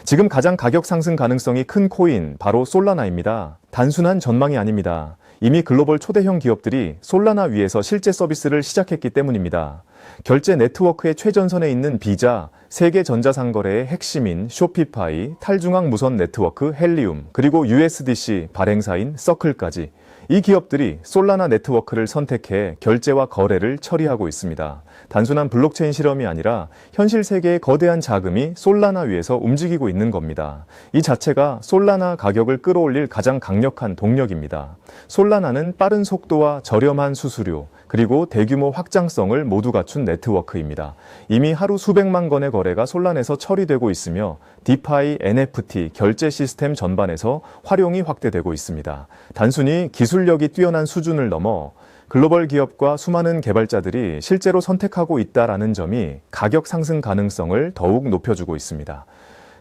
지금 가장 가격 상승 가능성이 큰 코인 바로 솔라나입니다. 단순한 전망이 아닙니다. 이미 글로벌 초대형 기업들이 솔라나 위에서 실제 서비스를 시작했기 때문입니다. 결제 네트워크의 최전선에 있는 비자, 세계 전자상거래의 핵심인 쇼피파이, 탈중앙 무선 네트워크 헬리움, 그리고 USDC 발행사인 서클까지 이 기업들이 솔라나 네트워크를 선택해 결제와 거래를 처리하고 있습니다. 단순한 블록체인 실험이 아니라 현실 세계의 거대한 자금이 솔라나 위에서 움직이고 있는 겁니다. 이 자체가 솔라나 가격을 끌어올릴 가장 강력한 동력입니다. 솔라나는 빠른 속도와 저렴한 수수료, 그리고 대규모 확장성을 모두 갖춘 네트워크입니다. 이미 하루 수백만 건의 거래가 솔라나에서 처리되고 있으며 디파이, NFT, 결제 시스템 전반에서 활용이 확대되고 있습니다. 단순히 기술력이 뛰어난 수준을 넘어 글로벌 기업과 수많은 개발자들이 실제로 선택하고 있다는 점이 가격 상승 가능성을 더욱 높여주고 있습니다.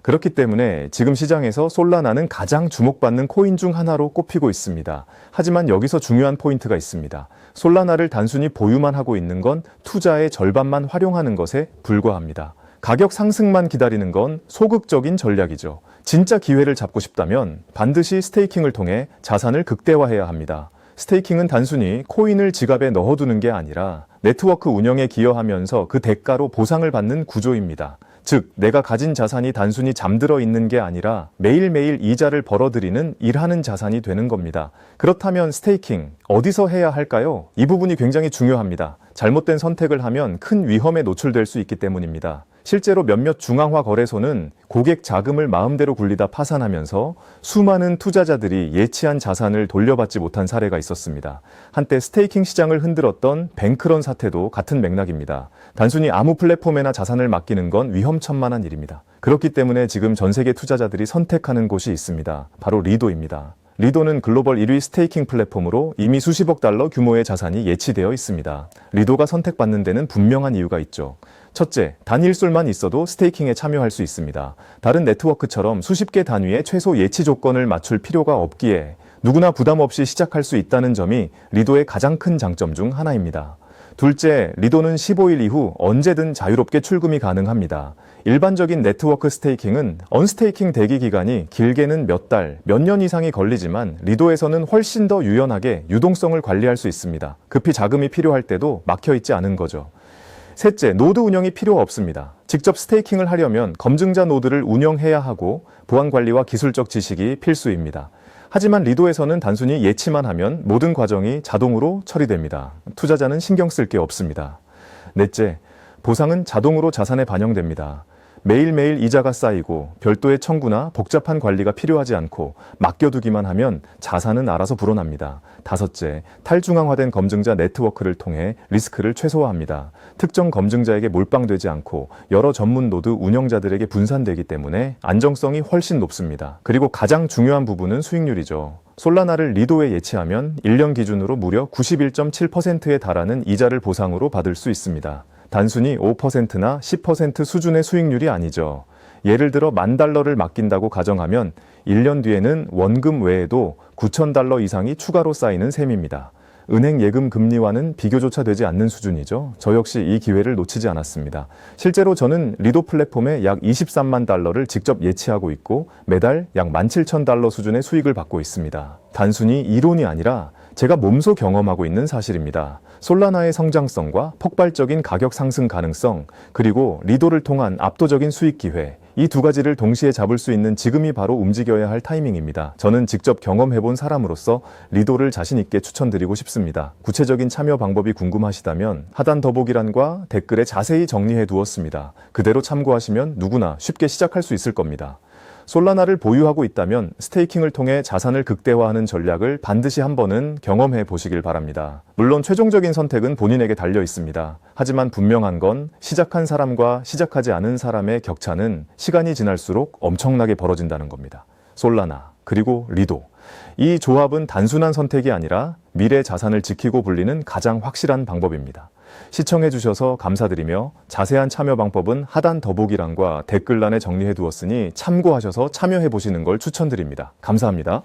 그렇기 때문에 지금 시장에서 솔라나는 가장 주목받는 코인 중 하나로 꼽히고 있습니다. 하지만 여기서 중요한 포인트가 있습니다. 솔라나를 단순히 보유만 하고 있는 건 투자의 절반만 활용하는 것에 불과합니다. 가격 상승만 기다리는 건 소극적인 전략이죠. 진짜 기회를 잡고 싶다면 반드시 스테이킹을 통해 자산을 극대화해야 합니다. 스테이킹은 단순히 코인을 지갑에 넣어두는 게 아니라 네트워크 운영에 기여하면서 그 대가로 보상을 받는 구조입니다. 즉, 내가 가진 자산이 단순히 잠들어 있는 게 아니라 매일매일 이자를 벌어들이는 일하는 자산이 되는 겁니다. 그렇다면 스테이킹, 어디서 해야 할까요? 이 부분이 굉장히 중요합니다. 잘못된 선택을 하면 큰 위험에 노출될 수 있기 때문입니다. 실제로 몇몇 중앙화 거래소는 고객 자금을 마음대로 굴리다 파산하면서 수많은 투자자들이 예치한 자산을 돌려받지 못한 사례가 있었습니다. 한때 스테이킹 시장을 흔들었던 뱅크런 사태도 같은 맥락입니다. 단순히 아무 플랫폼에나 자산을 맡기는 건 위험천만한 일입니다. 그렇기 때문에 지금 전 세계 투자자들이 선택하는 곳이 있습니다. 바로 리도입니다. 리도는 글로벌 1위 스테이킹 플랫폼으로 이미 수십억 달러 규모의 자산이 예치되어 있습니다. 리도가 선택받는 데는 분명한 이유가 있죠. 첫째, 단일술만 있어도 스테이킹에 참여할 수 있습니다. 다른 네트워크처럼 수십 개 단위의 최소 예치 조건을 맞출 필요가 없기에 누구나 부담 없이 시작할 수 있다는 점이 리도의 가장 큰 장점 중 하나입니다. 둘째, 리도는 15일 이후 언제든 자유롭게 출금이 가능합니다. 일반적인 네트워크 스테이킹은 언스테이킹 대기 기간이 길게는 몇 달, 몇 년 이상이 걸리지만 리도에서는 훨씬 더 유연하게 유동성을 관리할 수 있습니다. 급히 자금이 필요할 때도 막혀있지 않은 거죠. 셋째, 노드 운영이 필요 없습니다. 직접 스테이킹을 하려면 검증자 노드를 운영해야 하고 보안 관리와 기술적 지식이 필수입니다. 하지만 리도에서는 단순히 예치만 하면 모든 과정이 자동으로 처리됩니다. 투자자는 신경 쓸 게 없습니다. 넷째, 보상은 자동으로 자산에 반영됩니다. 매일매일 이자가 쌓이고 별도의 청구나 복잡한 관리가 필요하지 않고 맡겨두기만 하면 자산은 알아서 불어납니다. 다섯째, 탈중앙화된 검증자 네트워크를 통해 리스크를 최소화합니다. 특정 검증자에게 몰빵되지 않고 여러 전문 노드 운영자들에게 분산되기 때문에 안정성이 훨씬 높습니다. 그리고 가장 중요한 부분은 수익률이죠. 솔라나를 리도에 예치하면 1년 기준으로 무려 91.7%에 달하는 이자를 보상으로 받을 수 있습니다. 단순히 5%나 10% 수준의 수익률이 아니죠. 예를 들어 $10,000를 맡긴다고 가정하면 1년 뒤에는 원금 외에도 $9,000 이상이 추가로 쌓이는 셈입니다. 은행 예금 금리와는 비교조차 되지 않는 수준이죠. 저 역시 이 기회를 놓치지 않았습니다. 실제로 저는 리도 플랫폼에 약 $23만 달러를 직접 예치하고 있고 매달 약 $17,000 수준의 수익을 받고 있습니다. 단순히 이론이 아니라 제가 몸소 경험하고 있는 사실입니다. 솔라나의 성장성과 폭발적인 가격 상승 가능성, 그리고 리도를 통한 압도적인 수익 기회, 이 두 가지를 동시에 잡을 수 있는 지금이 바로 움직여야 할 타이밍입니다. 저는 직접 경험해본 사람으로서 리도를 자신 있게 추천드리고 싶습니다. 구체적인 참여 방법이 궁금하시다면 하단 더보기란과 댓글에 자세히 정리해 두었습니다. 그대로 참고하시면 누구나 쉽게 시작할 수 있을 겁니다. 솔라나를 보유하고 있다면 스테이킹을 통해 자산을 극대화하는 전략을 반드시 한 번은 경험해 보시길 바랍니다. 물론 최종적인 선택은 본인에게 달려 있습니다. 하지만 분명한 건 시작한 사람과 시작하지 않은 사람의 격차는 시간이 지날수록 엄청나게 벌어진다는 겁니다. 솔라나, 그리고 리도. 이 조합은 단순한 선택이 아니라 미래 자산을 지키고 불리는 가장 확실한 방법입니다. 시청해주셔서 감사드리며 자세한 참여 방법은 하단 더보기란과 댓글란에 정리해 두었으니 참고하셔서 참여해 보시는 걸 추천드립니다. 감사합니다.